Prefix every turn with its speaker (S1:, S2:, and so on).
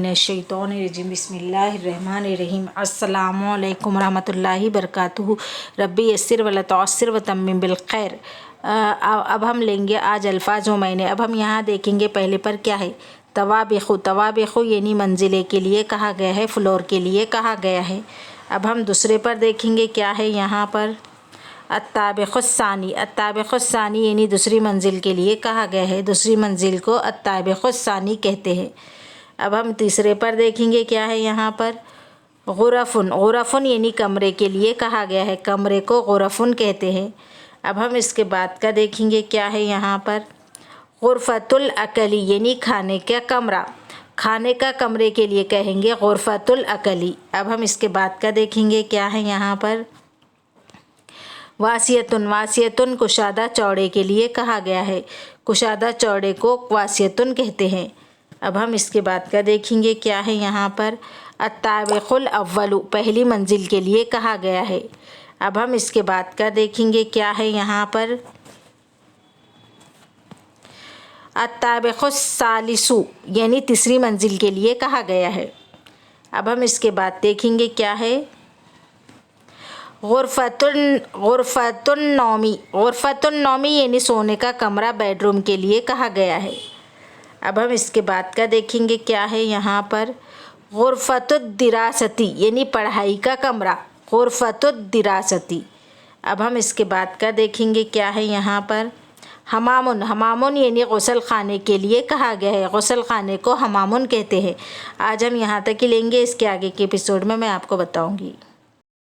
S1: मिनश्शैतानिर्रजीम बिस्मिल्लाहिर्रहमानिर्रहीम अस्सलामु अलैकुम रहमतुल्लाहि बरकातुहू रब्बी यस्सिर वला तुअस्सिर व तम्मिम बिल खैर। अब हम लेंगे आज अल्फाज व मायने। अब हम यहाँ देखेंगे पहले पर क्या है, तवाबिखु। तवाबिखु यानी मंजिले के लिए कहा गया है, फ्लोर के लिए कहा गया है। अब हम दूसरे पर देखेंगे क्या है यहाँ पर, अत्ताबिखुस्सानी। अत्ताबिखुस्सानी यानी दूसरी मंजिल के लिए कहा गया है, दूसरी मंजिल को अत्ताबिखुस्सानी कहते हैं। अब हम तीसरे पर देखेंगे क्या है यहाँ पर, गुरफुन। गुरफुन यानी कमरे के लिए कहा गया है, कमरे को गुरफुन कहते हैं। अब हम इसके बाद का देखेंगे क्या है यहाँ पर, गुरफतुल अकली यानी खाने का कमरा, खाने का कमरे के लिए कहेंगे गुरफतुल अकली। अब हम इसके बाद का देखेंगे क्या है यहाँ पर, वासियतुन। वासियतुन कुशादा चौड़े के लिए कहा गया है, कुशादा चौड़े को वासियतुन कहते हैं। अब हम इसके बाद का देखेंगे क्या है यहाँ पर, अत्ताबिकुल अव्वलु पहली मंजिल के लिए कहा गया है। अब हम इसके बाद का देखेंगे क्या है यहाँ पर, अत्ताबिकुस्सालिसु यानी तीसरी मंजिल के लिए कहा गया है। अब हम इसके बाद देखेंगे क्या है, गुरफतुन नौमी। गुरफतुन नौमी यानी सोने का कमरा बेडरूम के लिए कहा गया है। अब हम इसके बाद का देखेंगे क्या है यहाँ पर, गुरफतुद्दिरासती यानी पढ़ाई का कमरा, गुरफतुद्दिरासती। अब हम इसके बाद का देखेंगे क्या है यहाँ पर, हमामुन। हमामुन यानी गुसल खाने के लिए कहा गया है, गुसल खाने को हमामुन कहते हैं। आज हम यहाँ तक ही लेंगे, इसके आगे के एपिसोड में मैं आपको बताऊँगी।